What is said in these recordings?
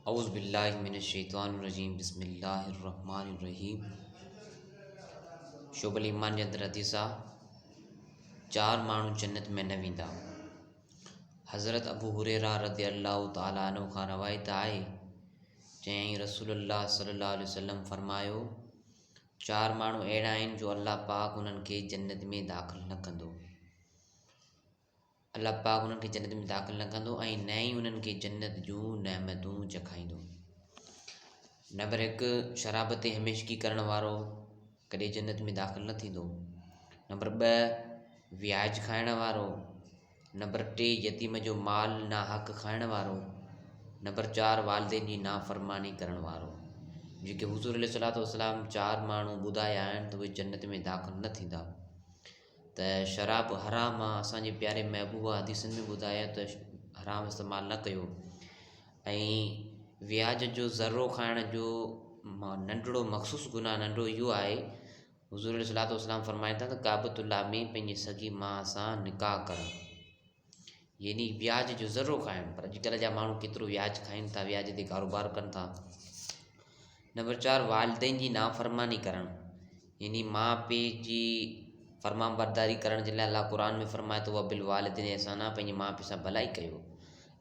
औज़ु बिल्लाहि मिनश्शैतानिर्रजीम बिस्मिल्लाहिर्रहमानिर्रहीम। शोबल ईमान जे अंदरि हदीस आहे, चार माण्हू जन्नत में न वेंदा। हज़रत अबू हुरैरा रज़ियल्लाहु तआला अन्हु खां रवायत आहे, चयईं रसूलुल्लाह सल्लल्लाहु अलैहि वसल्लम फरमायो, चार माण्हू अहिड़ा आहिनि जो अल्लाह पाक उन्हनि खे जन्नत में दाख़िल न कंदो। अल्लाह पाक उन्हनि खे जन्नत में दाख़िल न कंदो ऐं न ई उन्हनि खे जन्नत जूं नेमतूं चखाईंदो। नंबर 1, शराब ते हमेशगी करण वारो कॾहिं जन्नत में दाख़िल न थींदो। नंबर 2, व्याज खाइण वारो। नंबर 3, यतीम जो माल ना हक़ खाइण वारो। नंबर 4, वालिदैन जी नाफ़रमानी करण वारो। जेके हुज़ूर अलैहिस्सलातु वस्सलाम चार माण्हू ॿुधाया आहिनि त उहे जन्नत में दाख़िल न थींदा। त शराब हराम आहे, असांजे प्यारे महबूब हदीसनि में ॿुधाया त हराम इस्तेमालु न कयो। ऐं व्याज जो ज़र्रो खाइण जो नंढिड़ो मख़सूस गुनाह नंढिड़ो इहो आहे, हुज़ूर अलैहिस्सलातु वस्सलाम फरमाइनि था त काबतुल्लाह में पंहिंजी सगी माउ सां निकाह करणु, यानी व्याज जो ज़र्रो खाइणु। पर अॼुकल्ह जा माण्हू केतिरो व्याज खाइनि था, व्याज ते कारोबार कनि था। नंबर 4, वालिदैन जी नाफ़रमानी करणु, यानी माउ पीउ जी फरमान बरदारी करण जे लाइ अल्लाह क़ुरान में फरमाए थो, बिल वालिदैन एहसाना, पंहिंजे माउ पीउ सां भलाई कयो।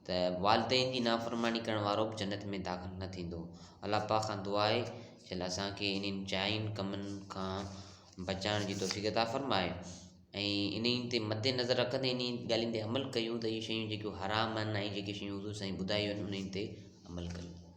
त वालिदैन जी नाफ़रमानी करण वारो बि जन्नत में दाख़िल न थींदो। अल्लाह पाक खां दुआ आहे चल असांखे इन्हनि चाइनि कमनि खां बचाइण जी तौफ़ीक़ अता फरमाए ऐं इन्हनि ते मदे नज़र रखंदे इन ॻाल्हियुनि ते अमल कयूं त इहे शयूं जेकियूं हराम आहिनि ऐं जेके शयूं हुज़ूर साईं ॿुधायूं आहिनि उन्हनि ते अमल कयूं।